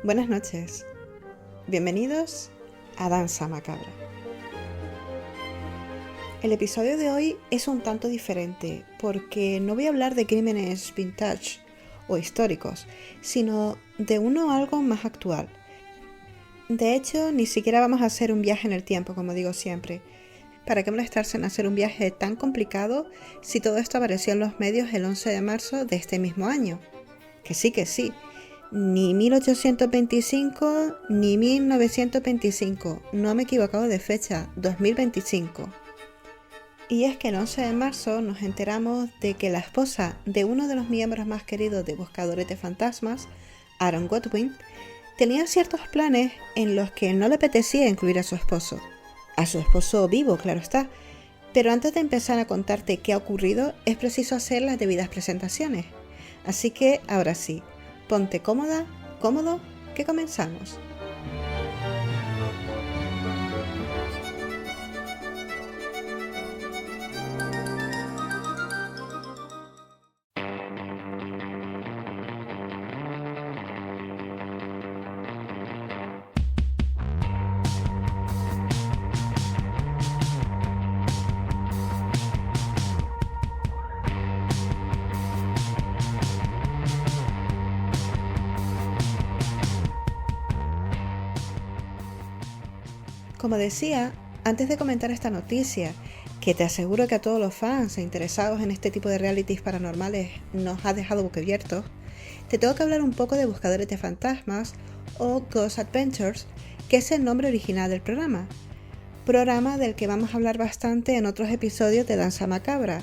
Buenas noches, bienvenidos a Danza Macabra. El episodio de hoy es un tanto diferente porque no voy a hablar de crímenes vintage o históricos, sino de uno algo más actual. De hecho, ni siquiera vamos a hacer un viaje en el tiempo, como digo siempre. ¿Para qué molestarse en hacer un viaje tan complicado si todo esto apareció en los medios el 11 de marzo de este mismo año? Que sí. Ni 1825 ni 1925, no me he equivocado de fecha, 2025. Y es que el 11 de marzo nos enteramos de que la esposa de uno de los miembros más queridos de Buscadores de Fantasmas, Aaron Godwin, tenía ciertos planes en los que no le apetecía incluir a su esposo vivo, claro está. Pero antes de empezar a contarte qué ha ocurrido, es preciso hacer las debidas presentaciones. Así que, ahora sí, ponte cómoda, cómodo, que comenzamos. Como decía, antes de comentar esta noticia, que te aseguro que a todos los fans e interesados en este tipo de realities paranormales nos ha dejado boquiabiertos, te tengo que hablar un poco de Buscadores de Fantasmas o Ghost Adventures, que es el nombre original del programa del que vamos a hablar bastante en otros episodios de Danza Macabra,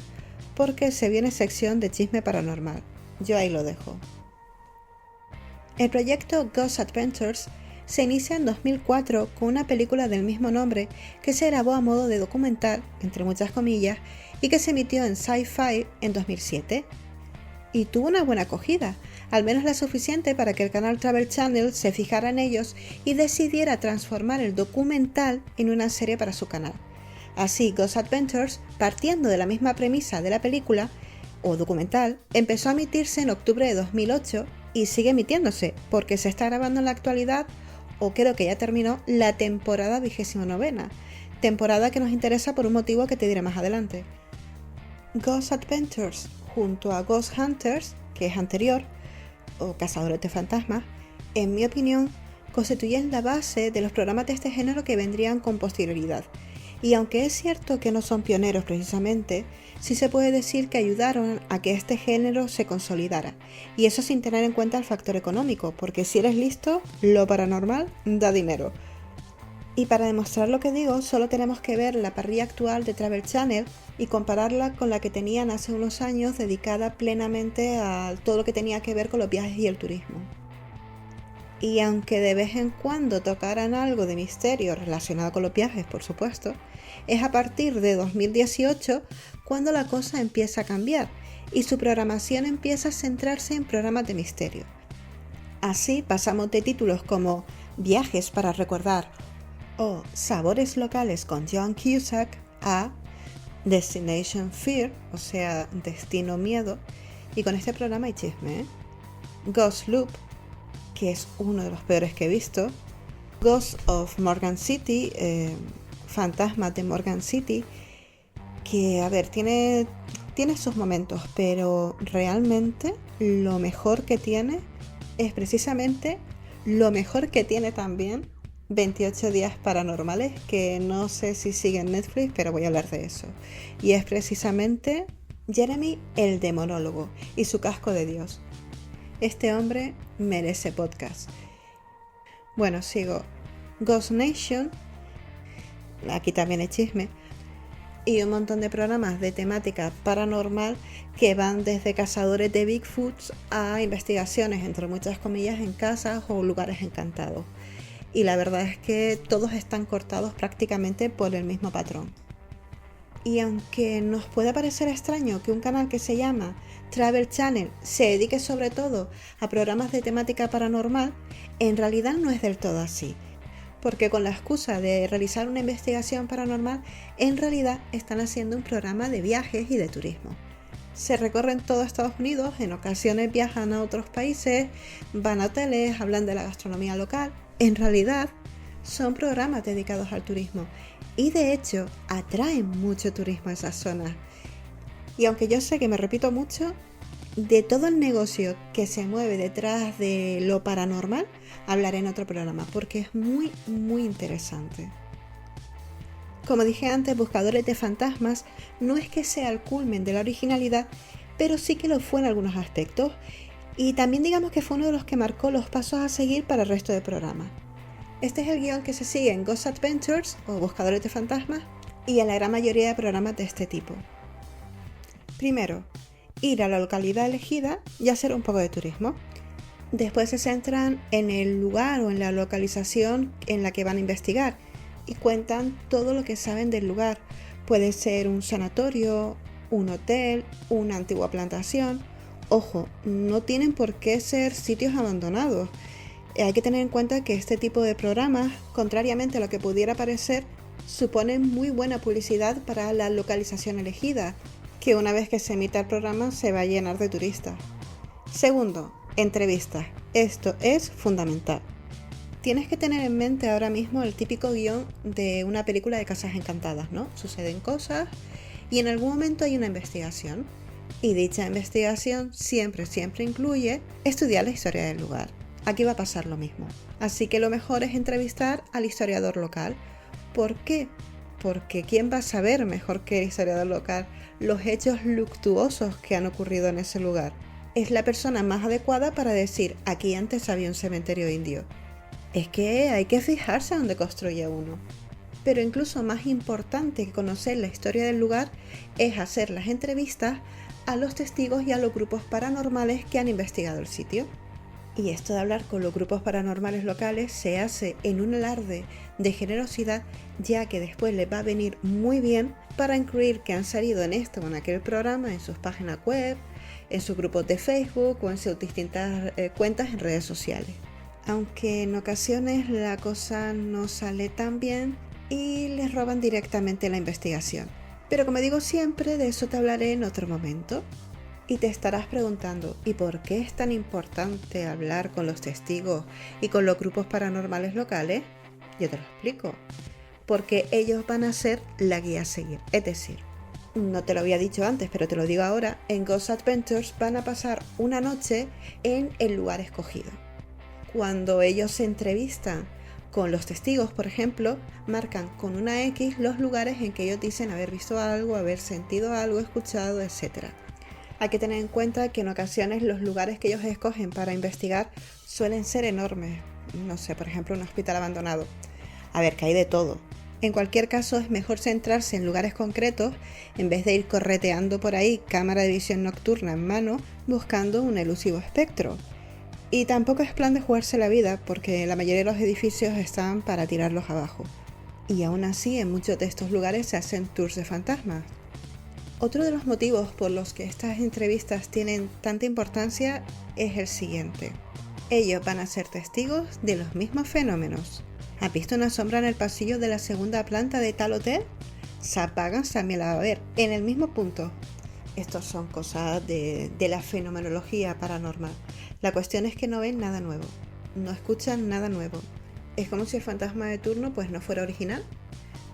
porque se viene sección de chisme paranormal. Yo ahí lo dejo. El proyecto Ghost Adventures se inicia en 2004 con una película del mismo nombre que se grabó a modo de documental, entre muchas comillas, y que se emitió en Sci-Fi en 2007. Y tuvo una buena acogida, al menos la suficiente para que el canal Travel Channel se fijara en ellos y decidiera transformar el documental en una serie para su canal. Así, Ghost Adventures, partiendo de la misma premisa de la película o documental, empezó a emitirse en octubre de 2008 y sigue emitiéndose porque se está grabando en la actualidad, o creo que ya terminó, la temporada 29ª, temporada que nos interesa por un motivo que te diré más adelante. Ghost Adventures, junto a Ghost Hunters, que es anterior, o Cazadores de Fantasmas, en mi opinión, constituyen la base de los programas de este género que vendrían con posterioridad. Y aunque es cierto que no son pioneros precisamente, sí se puede decir que ayudaron a que este género se consolidara. Y eso sin tener en cuenta el factor económico, porque si eres listo, lo paranormal da dinero. Y para demostrar lo que digo, solo tenemos que ver la parrilla actual de Travel Channel y compararla con la que tenían hace unos años dedicada plenamente a todo lo que tenía que ver con los viajes y el turismo. Y aunque de vez en cuando tocaran algo de misterio relacionado con los viajes, por supuesto, es a partir de 2018 cuando la cosa empieza a cambiar y su programación empieza a centrarse en programas de misterio. Así pasamos de títulos como Viajes para recordar o Sabores locales con John Cusack a Destination Fear, o sea, Destino Miedo, y con este programa hay chisme, Ghost Loop, que es uno de los peores que he visto, Ghost of Morgan City, Fantasmas de Morgan City, que a ver, tiene sus momentos, pero realmente lo mejor que tiene es precisamente lo mejor que tiene también 28 días paranormales, que no sé si sigue en Netflix, pero voy a hablar de eso. Y es precisamente Jeremy el demonólogo y su casco de Dios. Este hombre merece podcast. Bueno, sigo. Ghost Nation, aquí también hay chisme, y un montón de programas de temática paranormal que van desde cazadores de Bigfoots a investigaciones, entre muchas comillas, en casas o lugares encantados. Y la verdad es que todos están cortados prácticamente por el mismo patrón. Y aunque nos pueda parecer extraño que un canal que se llama Travel Channel se dedique sobre todo a programas de temática paranormal, en realidad no es del todo así. Porque con la excusa de realizar una investigación paranormal, en realidad están haciendo un programa de viajes y de turismo. Se recorren todo Estados Unidos, en ocasiones viajan a otros países, van a hoteles, hablan de la gastronomía local. En realidad, son programas dedicados al turismo y de hecho atraen mucho turismo a esas zonas. Y aunque yo sé que me repito mucho, de todo el negocio que se mueve detrás de lo paranormal, hablaré en otro programa porque es muy, muy interesante. Como dije antes, Buscadores de Fantasmas no es que sea el culmen de la originalidad, pero sí que lo fue en algunos aspectos. Y también digamos que fue uno de los que marcó los pasos a seguir para el resto del programa. Este es el guión que se sigue en Ghost Adventures o Buscadores de Fantasmas y en la gran mayoría de programas de este tipo. Primero, ir a la localidad elegida y hacer un poco de turismo. Después se centran en el lugar o en la localización en la que van a investigar y cuentan todo lo que saben del lugar. Puede ser un sanatorio, un hotel, una antigua plantación. Ojo, no tienen por qué ser sitios abandonados. Hay que tener en cuenta que este tipo de programas, contrariamente a lo que pudiera parecer, suponen muy buena publicidad para la localización elegida, que una vez que se emita el programa se va a llenar de turistas. Segundo, entrevistas. Esto es fundamental. Tienes que tener en mente ahora mismo el típico guión de una película de casas encantadas, ¿no? Suceden cosas y en algún momento hay una investigación. Y dicha investigación siempre incluye estudiar la historia del lugar. Aquí va a pasar lo mismo. Así que lo mejor es entrevistar al historiador local. ¿Por qué? Porque ¿quién va a saber mejor que el historiador local los hechos luctuosos que han ocurrido en ese lugar? Es la persona más adecuada para decir, aquí antes había un cementerio indio. Es que hay que fijarse dónde construye uno. Pero incluso más importante que conocer la historia del lugar es hacer las entrevistas a los testigos y a los grupos paranormales que han investigado el sitio. Y esto de hablar con los grupos paranormales locales se hace en un alarde de generosidad, ya que después les va a venir muy bien para incluir que han salido en este o en aquel programa en sus páginas web, en sus grupos de Facebook o en sus distintas cuentas en redes sociales. Aunque en ocasiones la cosa no sale tan bien y les roban directamente la investigación. Pero como digo siempre, de eso te hablaré en otro momento. Y te estarás preguntando, ¿y por qué es tan importante hablar con los testigos y con los grupos paranormales locales? Yo te lo explico. Porque ellos van a ser la guía a seguir. Es decir, no te lo había dicho antes, pero te lo digo ahora, en Ghost Adventures van a pasar una noche en el lugar escogido. Cuando ellos se entrevistan con los testigos, por ejemplo, marcan con una X los lugares en que ellos dicen haber visto algo, haber sentido algo, escuchado, etc. Hay que tener en cuenta que en ocasiones los lugares que ellos escogen para investigar suelen ser enormes. No sé, por ejemplo, un hospital abandonado. A ver, que hay de todo. En cualquier caso, es mejor centrarse en lugares concretos en vez de ir correteando por ahí cámara de visión nocturna en mano buscando un elusivo espectro. Y tampoco es plan de jugarse la vida porque la mayoría de los edificios están para tirarlos abajo. Y aún así, en muchos de estos lugares se hacen tours de fantasmas. Otro de los motivos por los que estas entrevistas tienen tanta importancia es el siguiente. Ellos van a ser testigos de los mismos fenómenos. ¿Has visto una sombra en el pasillo de la segunda planta de tal hotel? Zach Bagans también la va a ver, en el mismo punto. Estos son cosas de la fenomenología paranormal. La cuestión es que no ven nada nuevo, no escuchan nada nuevo. Es como si el fantasma de turno pues no fuera original,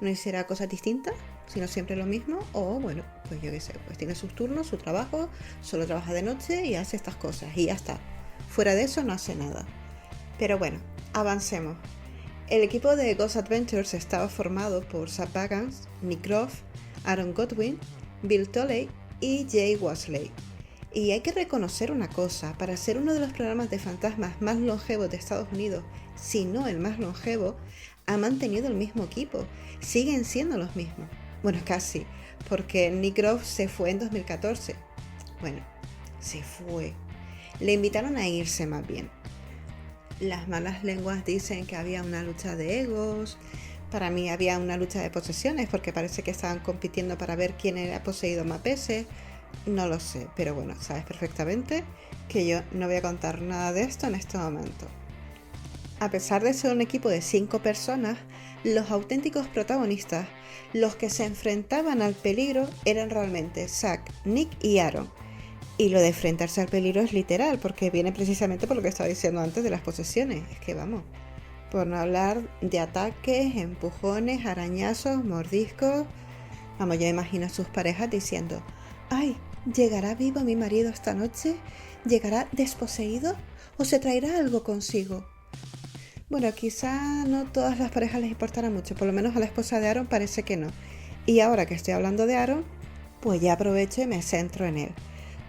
no hiciera cosas distintas, sino siempre lo mismo, o bueno, pues yo qué sé, pues tiene sus turnos, su trabajo, solo trabaja de noche y hace estas cosas y ya está. Fuera de eso no hace nada. Pero bueno, avancemos. El equipo de Ghost Adventures estaba formado por Zach Bagans, Nick Groff, Aaron Godwin, Bill Tolley y Jay Wasley. Y hay que reconocer una cosa, para ser uno de los programas de fantasmas más longevos de Estados Unidos, si no el más longevo, ha mantenido el mismo equipo, siguen siendo los mismos. Bueno, casi, porque Nick Groff se fue en 2014. Bueno, se fue. Le invitaron a irse más bien. Las malas lenguas dicen que había una lucha de egos. Para mí había una lucha de posesiones porque parece que estaban compitiendo para ver quién era poseído más veces. No lo sé, pero bueno, sabes perfectamente que yo no voy a contar nada de esto en este momento. A pesar de ser un equipo de 5 personas, los auténticos protagonistas, los que se enfrentaban al peligro, eran realmente Zack, Nick y Aaron. Y lo de enfrentarse al peligro es literal, porque viene precisamente por lo que estaba diciendo antes de las posesiones. Es que vamos, por no hablar de ataques, empujones, arañazos, mordiscos. Vamos, yo imagino a sus parejas diciendo: ¡ay! ¿Llegará vivo mi marido esta noche? ¿Llegará desposeído? ¿O se traerá algo consigo? Bueno, quizá no todas las parejas les importará mucho, por lo menos a la esposa de Aaron parece que no. Y ahora que estoy hablando de Aaron, pues ya aprovecho y me centro en él.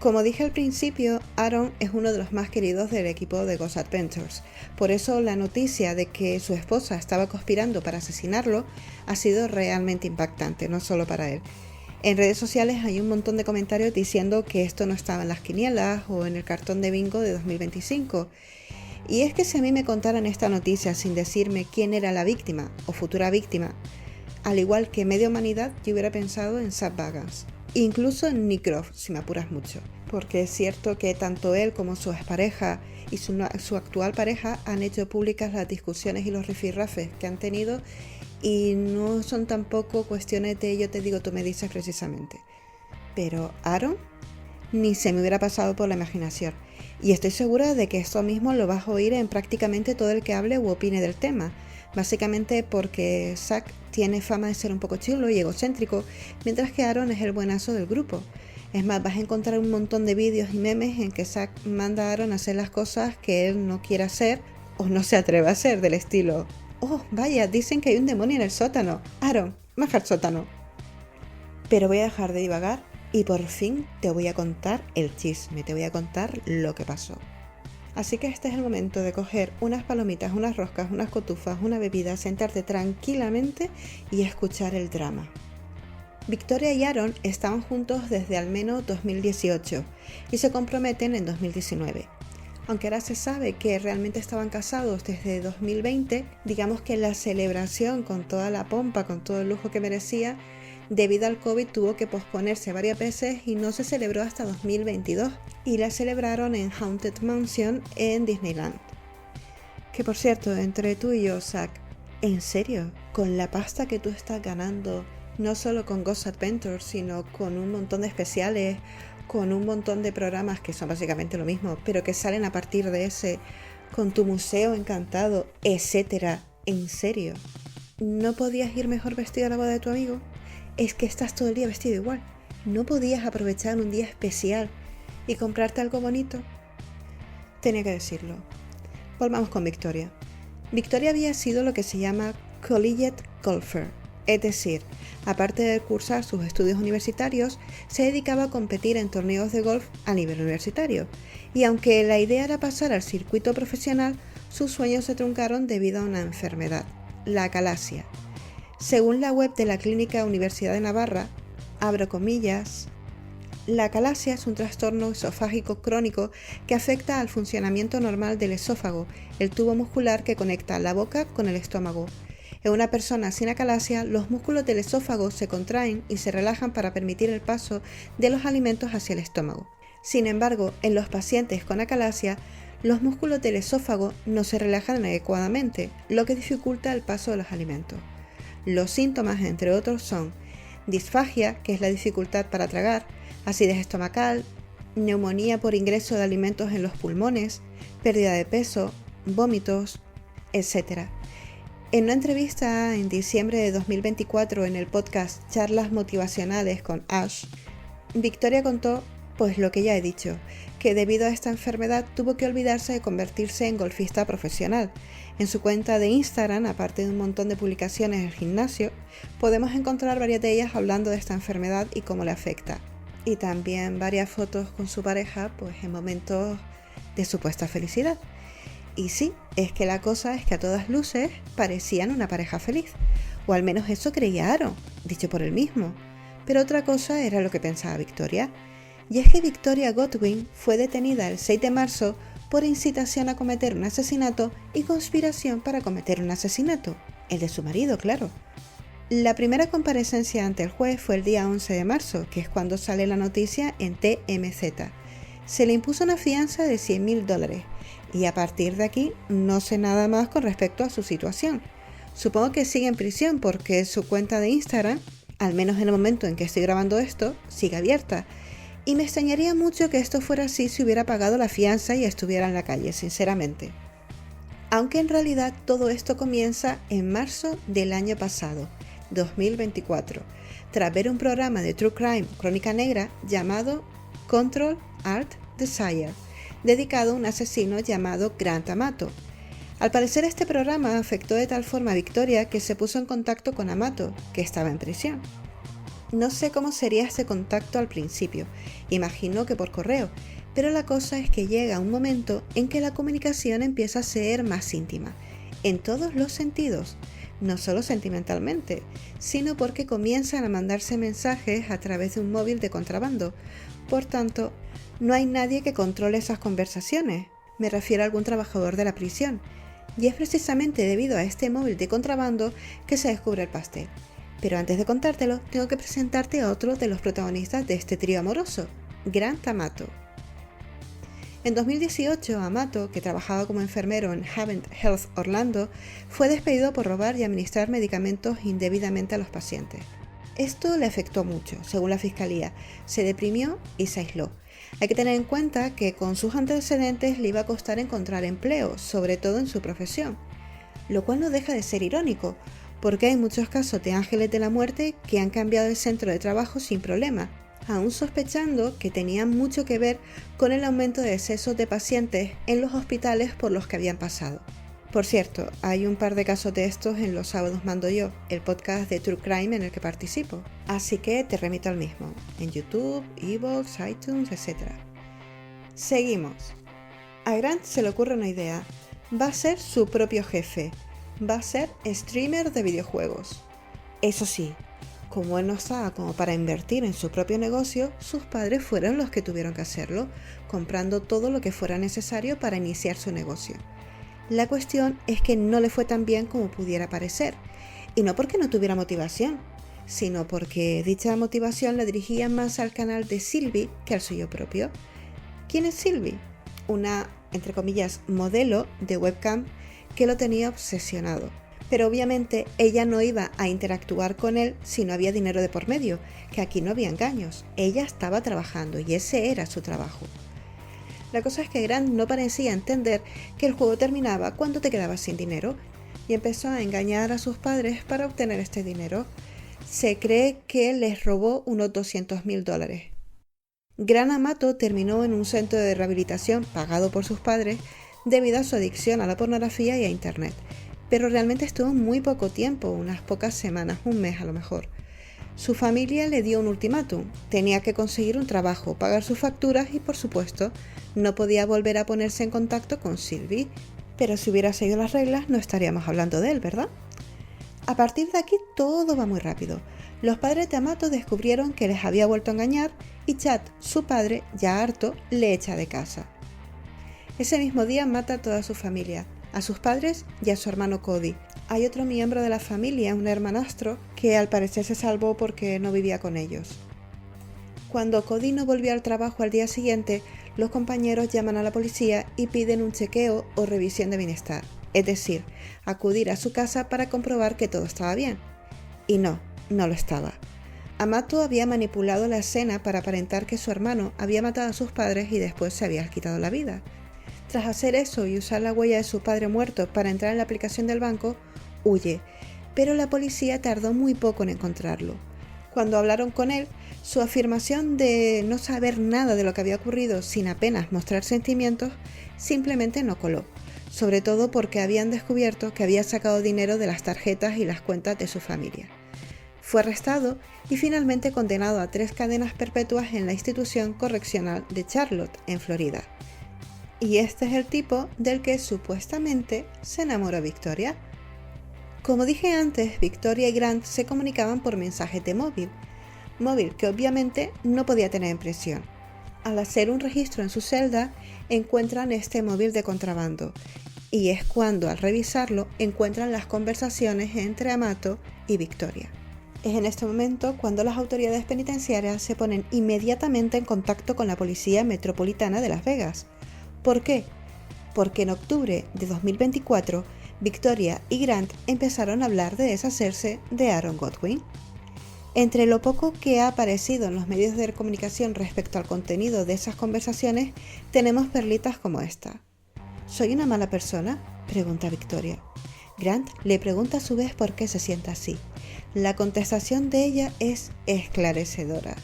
Como dije al principio, Aaron es uno de los más queridos del equipo de Ghost Adventures. Por eso la noticia de que su esposa estaba conspirando para asesinarlo ha sido realmente impactante, no solo para él. En redes sociales hay un montón de comentarios diciendo que esto no estaba en las quinielas o en el cartón de bingo de 2025. Y es que si a mí me contaran esta noticia sin decirme quién era la víctima o futura víctima, al igual que media humanidad, yo hubiera pensado en Zak Bagans. Incluso en Nick Groff, si me apuras mucho. Porque es cierto que tanto él como su expareja y su actual pareja han hecho públicas las discusiones y los rifirrafes que han tenido, y no son tampoco cuestiones de yo te digo, tú me dices precisamente. Pero Aaron, ni se me hubiera pasado por la imaginación. Y estoy segura de que esto mismo lo vas a oír en prácticamente todo el que hable u opine del tema. Básicamente porque Zack tiene fama de ser un poco chulo y egocéntrico, mientras que Aaron es el buenazo del grupo. Es más, vas a encontrar un montón de vídeos y memes en que Zack manda a Aaron a hacer las cosas que él no quiere hacer o no se atreve a hacer, del estilo: oh, vaya, dicen que hay un demonio en el sótano. Aaron, baja al sótano. Pero voy a dejar de divagar y por fin te voy a contar el chisme, te voy a contar lo que pasó. Así que este es el momento de coger unas palomitas, unas roscas, unas cotufas, una bebida, sentarte tranquilamente y escuchar el drama. Victoria y Aaron estaban juntos desde al menos 2018 y se comprometen en 2019. Aunque ahora se sabe que realmente estaban casados desde 2020, digamos que la celebración con toda la pompa, con todo el lujo que merecía, debido al COVID tuvo que posponerse varias veces y no se celebró hasta 2022, y la celebraron en Haunted Mansion en Disneyland. Que por cierto, entre tú y yo, Zack, ¿en serio? ¿Con la pasta que tú estás ganando, no solo con Ghost Adventures, sino con un montón de especiales, con un montón de programas que son básicamente lo mismo, pero que salen a partir de ese, con tu museo encantado, etcétera? ¿En serio? ¿No podías ir mejor vestido a la boda de tu amigo? Es que estás todo el día vestido igual. ¿No podías aprovechar un día especial y comprarte algo bonito? Tenía que decirlo. Volvamos con Victoria. Victoria había sido lo que se llama collegiate golfer, es decir, aparte de cursar sus estudios universitarios, se dedicaba a competir en torneos de golf a nivel universitario. Y aunque la idea era pasar al circuito profesional, sus sueños se truncaron debido a una enfermedad, la acalasia. Según la web de la Clínica Universidad de Navarra, abro comillas, la acalasia es un trastorno esofágico crónico que afecta al funcionamiento normal del esófago, el tubo muscular que conecta la boca con el estómago. En una persona sin acalasia, los músculos del esófago se contraen y se relajan para permitir el paso de los alimentos hacia el estómago. Sin embargo, en los pacientes con acalasia, los músculos del esófago no se relajan adecuadamente, lo que dificulta el paso de los alimentos. Los síntomas, entre otros, son disfagia, que es la dificultad para tragar, acidez estomacal, neumonía por ingreso de alimentos en los pulmones, pérdida de peso, vómitos, etc. En una entrevista en diciembre de 2024 en el podcast Charlas Motivacionales con Ash, Victoria contó pues lo que ya he dicho, que debido a esta enfermedad tuvo que olvidarse de convertirse en golfista profesional. En su cuenta de Instagram, aparte de un montón de publicaciones en el gimnasio, podemos encontrar varias de ellas hablando de esta enfermedad y cómo le afecta. Y también varias fotos con su pareja, pues en momentos de supuesta felicidad. Y sí, es que la cosa es que a todas luces parecían una pareja feliz, o al menos eso creía Aaron, dicho por él mismo. Pero otra cosa era lo que pensaba Victoria, y es que Victoria Godwin fue detenida el 6 de marzo por incitación a cometer un asesinato y conspiración para cometer un asesinato, el de su marido, claro. La primera comparecencia ante el juez fue el día 11 de marzo, que es cuando sale la noticia en TMZ. Se le impuso una fianza de $100,000 y a partir de aquí no sé nada más con respecto a su situación. Supongo que sigue en prisión porque su cuenta de Instagram, al menos en el momento en que estoy grabando esto, sigue abierta. Y me extrañaría mucho que esto fuera así si hubiera pagado la fianza y estuviera en la calle, sinceramente. Aunque en realidad todo esto comienza en marzo del año pasado, 2024, tras ver un programa de True Crime, Crónica Negra, llamado Control Alt Desire, dedicado a un asesino llamado Grant Amato. Al parecer este programa afectó de tal forma a Victoria que se puso en contacto con Amato, que estaba en prisión. No sé cómo sería este contacto al principio, imagino que por correo, pero la cosa es que llega un momento en que la comunicación empieza a ser más íntima, en todos los sentidos, no solo sentimentalmente, sino porque comienzan a mandarse mensajes a través de un móvil de contrabando. Por tanto, no hay nadie que controle esas conversaciones, me refiero a algún trabajador de la prisión, y es precisamente debido a este móvil de contrabando que se descubre el pastel. Pero antes de contártelo, tengo que presentarte a otro de los protagonistas de este trío amoroso, Grant Amato. En 2018, Amato, que trabajaba como enfermero en Havent Health Orlando, fue despedido por robar y administrar medicamentos indebidamente a los pacientes. Esto le afectó mucho, según la fiscalía, se deprimió y se aisló. Hay que tener en cuenta que con sus antecedentes le iba a costar encontrar empleo, sobre todo en su profesión, lo cual no deja de ser irónico, porque hay muchos casos de ángeles de la muerte que han cambiado de centro de trabajo sin problema, aún sospechando que tenían mucho que ver con el aumento de excesos de pacientes en los hospitales por los que habían pasado. Por cierto, hay un par de casos de estos en Los Sábados Mando Yo, el podcast de True Crime en el que participo, así que te remito al mismo, en YouTube, iVoox, iTunes, etc. Seguimos. A Grant se le ocurre una idea, va a ser su propio jefe, va a ser streamer de videojuegos. Eso sí, como él no estaba como para invertir en su propio negocio, sus padres fueron los que tuvieron que hacerlo, comprando todo lo que fuera necesario para iniciar su negocio. La cuestión es que no le fue tan bien como pudiera parecer, y no porque no tuviera motivación, sino porque dicha motivación la dirigía más al canal de Sylvie que al suyo propio. ¿Quién es Sylvie? Una, entre comillas, modelo de webcam que lo tenía obsesionado. Pero obviamente ella no iba a interactuar con él si no había dinero de por medio, que aquí no había engaños, ella estaba trabajando y ese era su trabajo. La cosa es que Grant no parecía entender que el juego terminaba cuando te quedabas sin dinero y empezó a engañar a sus padres para obtener este dinero. Se cree que les robó unos $200,000. Grant Amato terminó en un centro de rehabilitación pagado por sus padres debido a su adicción a la pornografía y a internet, pero realmente estuvo muy poco tiempo, unas pocas semanas, un mes a lo mejor. Su familia le dio un ultimátum, tenía que conseguir un trabajo, pagar sus facturas y, por supuesto, no podía volver a ponerse en contacto con Sylvie, pero si hubiera seguido las reglas no estaríamos hablando de él, ¿verdad? A partir de aquí todo va muy rápido. Los padres de Amato descubrieron que les había vuelto a engañar y Chad, su padre, ya harto, le echa de casa. Ese mismo día mata a toda su familia, a sus padres y a su hermano Cody. Hay otro miembro de la familia, un hermanastro, que al parecer se salvó porque no vivía con ellos. Cuando Cody no volvió al trabajo al día siguiente, los compañeros llaman a la policía y piden un chequeo o revisión de bienestar, es decir, acudir a su casa para comprobar que todo estaba bien. Y no lo estaba. Amato había manipulado la escena para aparentar que su hermano había matado a sus padres y después se había quitado la vida. Tras hacer eso y usar la huella de su padre muerto para entrar en la aplicación del banco, huye, pero la policía tardó muy poco en encontrarlo. Cuando hablaron con él, su afirmación de no saber nada de lo que había ocurrido sin apenas mostrar sentimientos simplemente no coló, sobre todo porque habían descubierto que había sacado dinero de las tarjetas y las cuentas de su familia. Fue arrestado y finalmente condenado a 3 cadenas perpetuas en la institución correccional de Charlotte, en Florida. Y este es el tipo del que supuestamente se enamoró Victoria. Como dije antes, Victoria y Grant se comunicaban por mensajes de móvil que obviamente no podía tener impresión. Al hacer un registro en su celda, encuentran este móvil de contrabando, y es cuando al revisarlo encuentran las conversaciones entre Amato y Victoria. Es en este momento cuando las autoridades penitenciarias se ponen inmediatamente en contacto con la Policía Metropolitana de Las Vegas. ¿Por qué? Porque en octubre de 2024, Victoria y Grant empezaron a hablar de deshacerse de Aaron Godwin. Entre lo poco que ha aparecido en los medios de comunicación respecto al contenido de esas conversaciones, tenemos perlitas como esta. ¿Soy una mala persona?, pregunta Victoria. Grant le pregunta a su vez por qué se siente así. La contestación de ella es esclarecedora.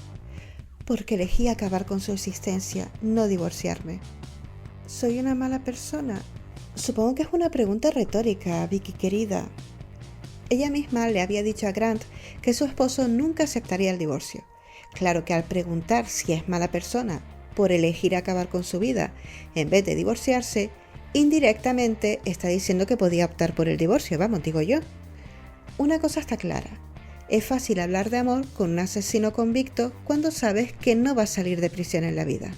Porque elegí acabar con su existencia, no divorciarme. ¿Soy una mala persona? Supongo que es una pregunta retórica, Vicky querida. Ella misma le había dicho a Grant que su esposo nunca aceptaría el divorcio. Claro que al preguntar si es mala persona por elegir acabar con su vida en vez de divorciarse, indirectamente está diciendo que podía optar por el divorcio, vamos, digo yo. Una cosa está clara. Es fácil hablar de amor con un asesino convicto cuando sabes que no va a salir de prisión en la vida.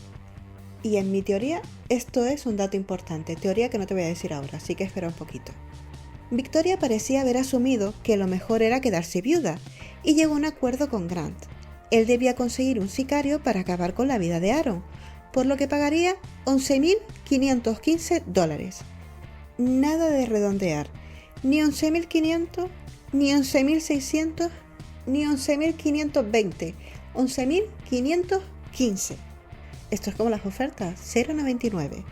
Y en mi teoría, esto es un dato importante, teoría que no te voy a decir ahora, así que espera un poquito. Victoria parecía haber asumido que lo mejor era quedarse viuda y llegó a un acuerdo con Grant. Él debía conseguir un sicario para acabar con la vida de Aaron, por lo que pagaría $11.515. Nada de redondear, ni 11.500, ni 11.600, ni 11.520, 11.515. Esto es como las ofertas, $0.99.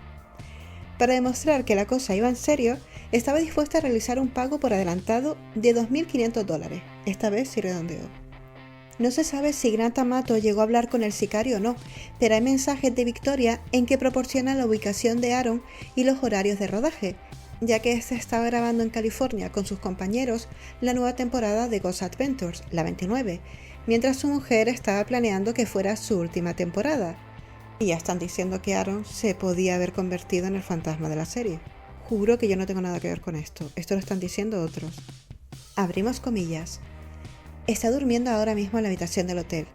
Para demostrar que la cosa iba en serio, estaba dispuesta a realizar un pago por adelantado de $2.500. Esta vez sí redondeó. No se sabe si Grant Amato llegó a hablar con el sicario o no, pero hay mensajes de Victoria en que proporciona la ubicación de Aaron y los horarios de rodaje, ya que este estaba grabando en California con sus compañeros la nueva temporada de Ghost Adventures, la 29, mientras su mujer estaba planeando que fuera su última temporada. Y ya están diciendo que Aaron se podía haber convertido en el fantasma de la serie. Juro que yo no tengo nada que ver con esto. Esto lo están diciendo otros. Abrimos comillas. Está durmiendo ahora mismo en la habitación del hotel.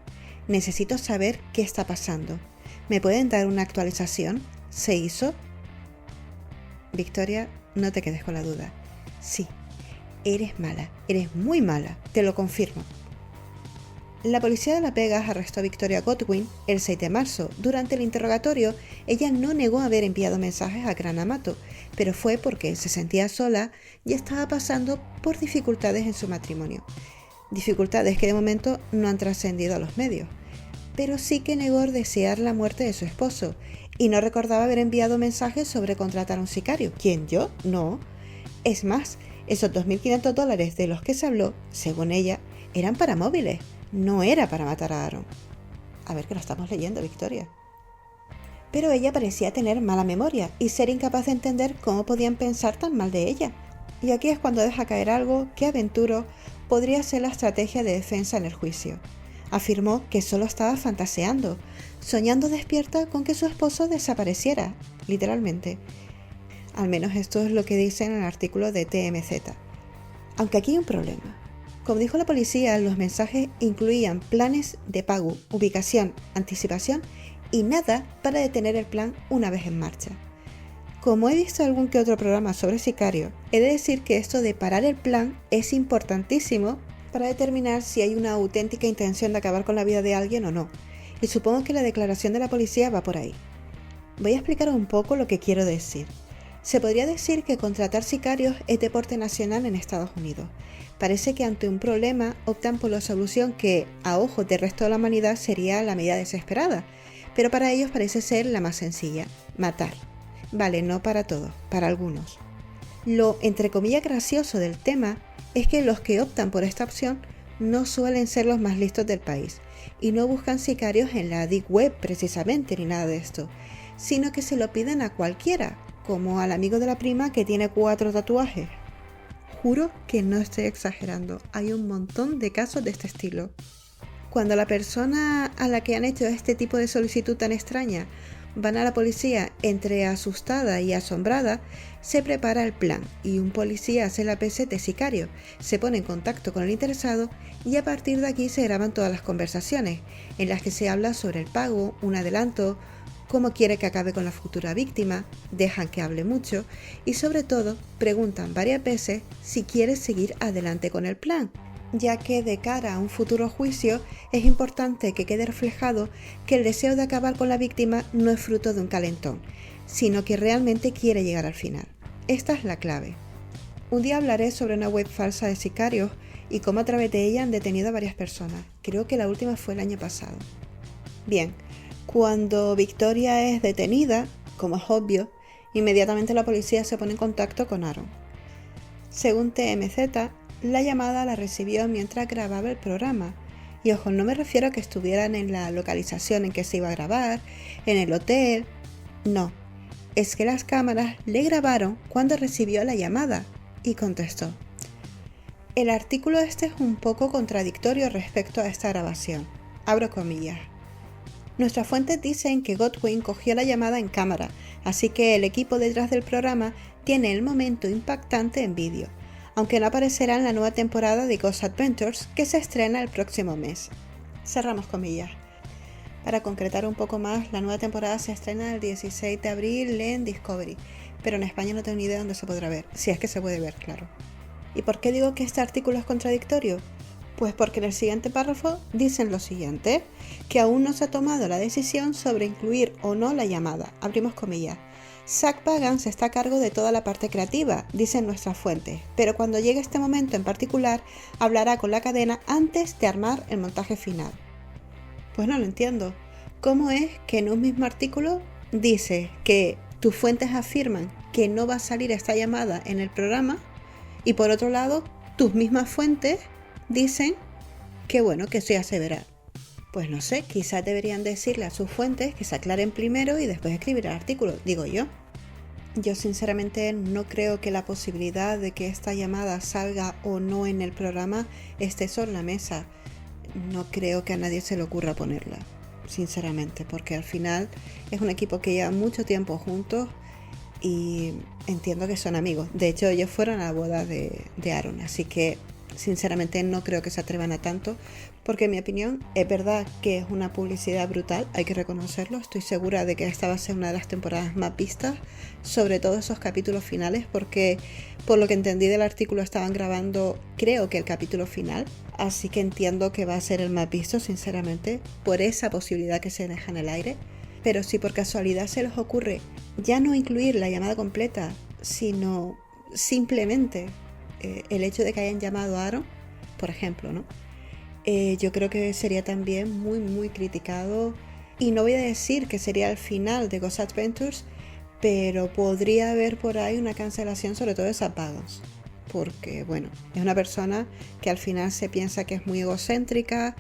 Necesito saber qué está pasando. ¿Me pueden dar una actualización? ¿Se hizo? Victoria, no te quedes con la duda. Sí, eres mala. Eres muy mala. Te lo confirmo. La policía de Las Vegas arrestó a Victoria Godwin el 6 de marzo. Durante el interrogatorio, ella no negó haber enviado mensajes a Grant Amato, pero fue porque se sentía sola y estaba pasando por dificultades en su matrimonio. Dificultades que de momento no han trascendido a los medios. Pero sí que negó desear la muerte de su esposo y no recordaba haber enviado mensajes sobre contratar a un sicario. ¿Quién, yo? No. Es más, esos $2.500 de los que se habló, según ella, eran para móviles. No era para matar a Aaron. A ver que lo estamos leyendo, Victoria. Pero ella parecía tener mala memoria y ser incapaz de entender cómo podían pensar tan mal de ella. Y aquí es cuando deja caer algo que aventuro podría ser la estrategia de defensa en el juicio. Afirmó que solo estaba fantaseando, soñando despierta con que su esposo desapareciera, literalmente. Al menos esto es lo que dice en el artículo de TMZ. Aunque aquí hay un problema. Como dijo la policía, los mensajes incluían planes de pago, ubicación, anticipación y nada para detener el plan una vez en marcha. Como he visto algún que otro programa sobre sicario, he de decir que esto de parar el plan es importantísimo para determinar si hay una auténtica intención de acabar con la vida de alguien o no. Y supongo que la declaración de la policía va por ahí. Voy a explicar un poco lo que quiero decir. Se podría decir que contratar sicarios es deporte nacional en Estados Unidos. Parece que ante un problema optan por la solución que, a ojos del resto de la humanidad, sería la medida desesperada, pero para ellos parece ser la más sencilla: matar. Vale, no para todos, para algunos. Lo, entre comillas, gracioso del tema es que los que optan por esta opción no suelen ser los más listos del país y no buscan sicarios en la Deep Web precisamente ni nada de esto, sino que se lo piden a cualquiera, como al amigo de la prima que tiene 4 tatuajes. Juro que no estoy exagerando, hay un montón de casos de este estilo. Cuando la persona a la que han hecho este tipo de solicitud tan extraña van a la policía entre asustada y asombrada, se prepara el plan y un policía hace la PC de sicario, se pone en contacto con el interesado y a partir de aquí se graban todas las conversaciones, en las que se habla sobre el pago, un adelanto, cómo quiere que acabe con la futura víctima, dejan que hable mucho y sobre todo preguntan varias veces si quiere seguir adelante con el plan. ya que de cara a un futuro juicio es importante que quede reflejado que el deseo de acabar con la víctima no es fruto de un calentón, sino que realmente quiere llegar al final. Esta es la clave. Un día hablaré sobre una web falsa de sicarios y cómo a través de ella han detenido a varias personas. Creo que la última fue el año pasado. Bien, cuando Victoria es detenida, como es obvio, inmediatamente la policía se pone en contacto con Aaron. Según TMZ, la llamada la recibió mientras grababa el programa. Y ojo, no me refiero a que estuvieran en la localización en que se iba a grabar, en el hotel. No, es que las cámaras le grabaron cuando recibió la llamada y contestó. El artículo este es un poco contradictorio respecto a esta grabación. Abro comillas. Nuestras fuentes dicen que Godwin cogió la llamada en cámara, así que el equipo detrás del programa tiene el momento impactante en vídeo, aunque no aparecerá en la nueva temporada de Ghost Adventures que se estrena el próximo mes. Cerramos comillas. Para concretar un poco más, la nueva temporada se estrena el 16 de abril en Discovery, pero en España no tengo ni idea dónde se podrá ver, si es que se puede ver, claro. ¿Y por qué digo que este artículo es contradictorio? Pues porque en el siguiente párrafo dicen lo siguiente, que aún no se ha tomado la decisión sobre incluir o no la llamada. Abrimos comillas. Zach Bagans está a cargo de toda la parte creativa, dicen nuestras fuentes, pero cuando llegue este momento en particular, hablará con la cadena antes de armar el montaje final. Pues no lo entiendo. ¿Cómo es que en un mismo artículo dice que tus fuentes afirman que no va a salir esta llamada en el programa y por otro lado, tus mismas fuentes dicen que bueno, que eso ya se verá? Pues no sé, quizás deberían decirle a sus fuentes que se aclaren primero y después escribir el artículo, digo yo. Yo sinceramente no creo que la posibilidad de que esta llamada salga o no en el programa esté sobre la mesa. No creo que a nadie se le ocurra ponerla, sinceramente, porque al final es un equipo que lleva mucho tiempo juntos y entiendo que son amigos. De hecho, ellos fueron a la boda de Aaron, así que sinceramente no creo que se atrevan a tanto, porque en mi opinión es verdad que es una publicidad brutal, hay que reconocerlo. Estoy segura de que esta va a ser una de las temporadas más vistas, sobre todo esos capítulos finales, porque por lo que entendí del artículo estaban grabando, creo que el capítulo final, así que entiendo que va a ser el más visto, sinceramente, por esa posibilidad que se deja en el aire. Pero si por casualidad se les ocurre ya no incluir la llamada completa, sino simplemente el hecho de que hayan llamado a Aaron, por ejemplo, ¿no? Yo creo que sería también muy muy criticado, y no voy a decir que sería el final de Ghost Adventures, pero podría haber por ahí una cancelación, sobre todo de Zach Bagans, porque bueno, es una persona que al final se piensa que es muy egocéntrica,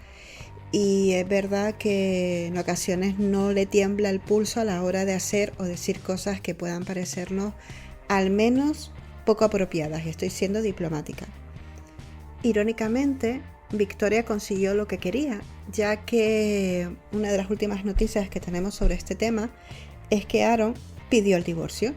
y es verdad que en ocasiones no le tiembla el pulso a la hora de hacer o decir cosas que puedan parecernos al menos poco apropiadas, y estoy siendo diplomática. Irónicamente, Victoria consiguió lo que quería, ya que una de las últimas noticias que tenemos sobre este tema es que Aaron pidió el divorcio.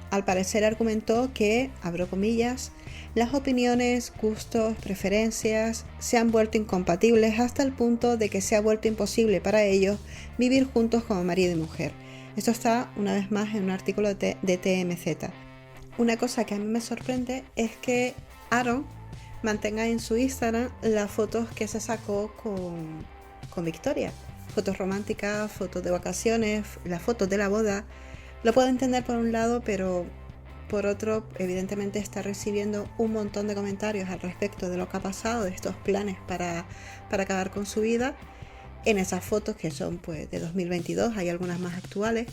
Al parecer argumentó que, abro comillas, las opiniones, gustos, preferencias se han vuelto incompatibles hasta el punto de que se ha vuelto imposible para ellos vivir juntos como marido y mujer. Esto está una vez más en un artículo de TMZ. Una cosa que a mí me sorprende es que Aaron mantenga en su Instagram las fotos que se sacó con Victoria. Fotos románticas, fotos de vacaciones, las fotos de la boda. Lo puedo entender por un lado, pero por otro, evidentemente está recibiendo un montón de comentarios al respecto de lo que ha pasado, de estos planes para acabar con su vida. En esas fotos que son pues de 2022, hay algunas más actuales.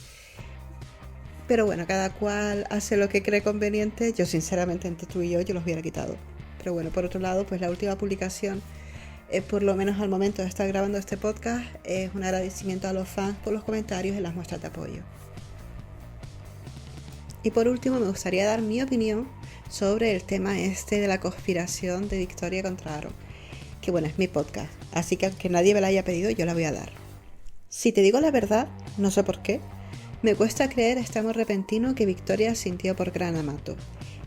Pero bueno, cada cual hace lo que cree conveniente. Yo sinceramente, entre tú y yo los hubiera quitado. Pero bueno, por otro lado, pues la última publicación, por lo menos al momento de estar grabando este podcast, es un agradecimiento a los fans por los comentarios y las muestras de apoyo. Y por último, me gustaría dar mi opinión sobre el tema este de la conspiración de Victoria contra Aaron. Que bueno, es mi podcast, así que aunque nadie me la haya pedido, yo la voy a dar. Si te digo la verdad, no sé por qué, me cuesta creer este amor repentino que Victoria sintió por Gran Amato.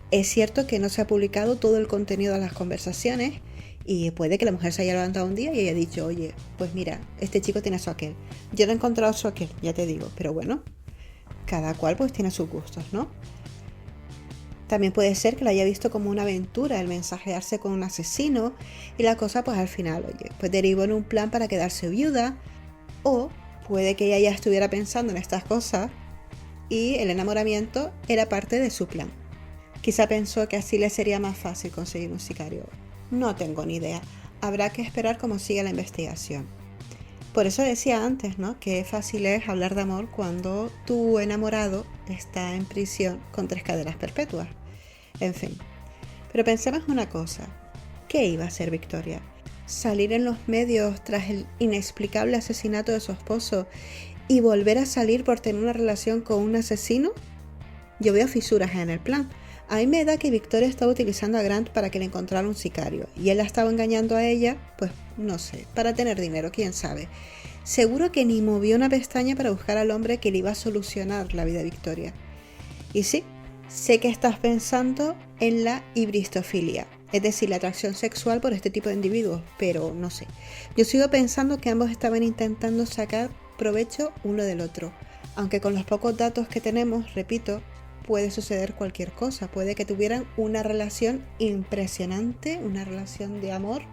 Es cierto que no se ha publicado todo el contenido de las conversaciones, y puede que la mujer se haya levantado un día y haya dicho, oye, pues mira, este chico tiene su aquel. Yo no he encontrado su aquel, ya te digo, pero bueno, cada cual pues tiene sus gustos, ¿no? También puede ser que lo haya visto como una aventura el mensajearse con un asesino y la cosa pues al final, oye, pues derivó en un plan para quedarse viuda, o puede que ella ya estuviera pensando en estas cosas y el enamoramiento era parte de su plan. Quizá pensó que así le sería más fácil conseguir un sicario. No tengo ni idea. Habrá que esperar cómo sigue la investigación. Por eso decía antes, ¿no? Que fácil es hablar de amor cuando tu enamorado está en prisión con 3 cadenas perpetuas. En fin. Pero pensemos una cosa. ¿Qué iba a hacer Victoria? ¿Salir en los medios tras el inexplicable asesinato de su esposo y volver a salir por tener una relación con un asesino? Yo veo fisuras en el plan. A mí me da que Victoria estaba utilizando a Grant para que le encontrara un sicario y él la estaba engañando a ella, pues no sé, para tener dinero, quién sabe. Seguro que ni movió una pestaña para buscar al hombre que le iba a solucionar la vida a Victoria. Y sí, sé que estás pensando en la hibristofilia, es decir, la atracción sexual por este tipo de individuos, pero no sé. Yo sigo pensando que ambos estaban intentando sacar provecho uno del otro, aunque con los pocos datos que tenemos, repito, puede suceder cualquier cosa. Puede que tuvieran una relación impresionante, una relación de amor,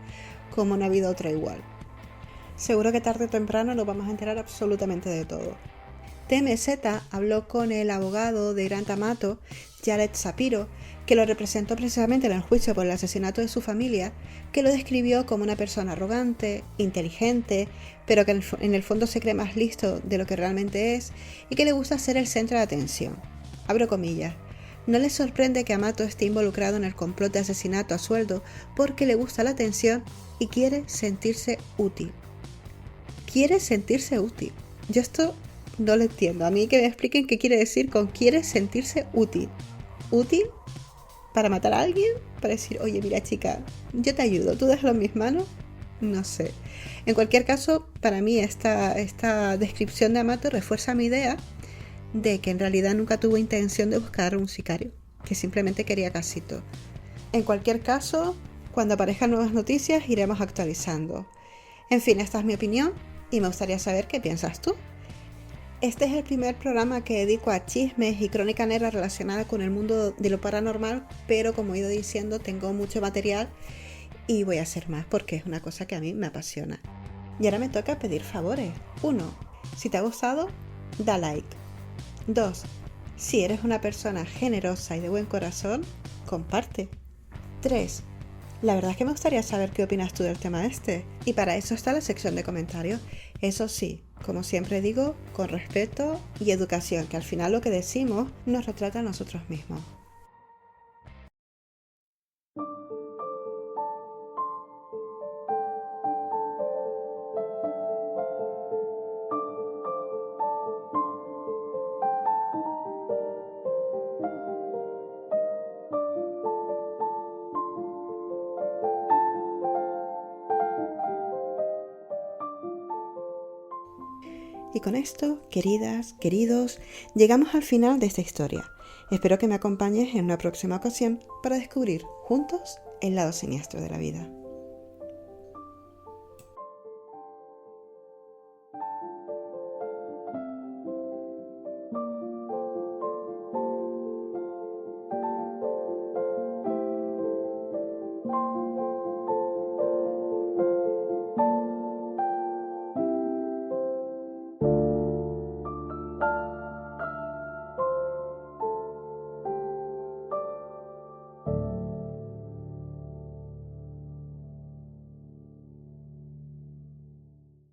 como no ha habido otra igual. Seguro que tarde o temprano nos vamos a enterar absolutamente de todo. TMZ habló con el abogado de Grant Amato, Jared Shapiro, que lo representó precisamente en el juicio por el asesinato de su familia, que lo describió como una persona arrogante, inteligente, pero que en el fondo se cree más listo de lo que realmente es y que le gusta ser el centro de atención. Abro comillas. No le sorprende que Amato esté involucrado en el complot de asesinato a sueldo porque le gusta la atención y quiere sentirse útil. Quiere sentirse útil. Yo esto no lo entiendo. A mí que me expliquen qué quiere decir con quiere sentirse útil. ¿Útil? ¿Para matar a alguien? ¿Para decir, oye, mira chica, yo te ayudo, tú déjalo en mis manos? No sé. En cualquier caso, para mí esta descripción de Amato refuerza mi idea de que en realidad nunca tuvo intención de buscar un sicario, que simplemente quería casito. En cualquier caso, cuando aparezcan nuevas noticias iremos actualizando. En fin, esta es mi opinión y me gustaría saber qué piensas tú. Este es el primer programa que dedico a chismes y crónica negra relacionada con el mundo de lo paranormal, pero como he ido diciendo, tengo mucho material y voy a hacer más porque es una cosa que a mí me apasiona. Y ahora me toca pedir favores. 1. Si te ha gustado, da like. 2. Si eres una persona generosa y de buen corazón, comparte. 3. La verdad es que me gustaría saber qué opinas tú del tema este. Y para eso está la sección de comentarios. Eso sí, como siempre digo, con respeto y educación, que al final lo que decimos nos retrata a nosotros mismos. Y con esto, queridas, queridos, llegamos al final de esta historia. Espero que me acompañes en una próxima ocasión para descubrir juntos el lado siniestro de la vida.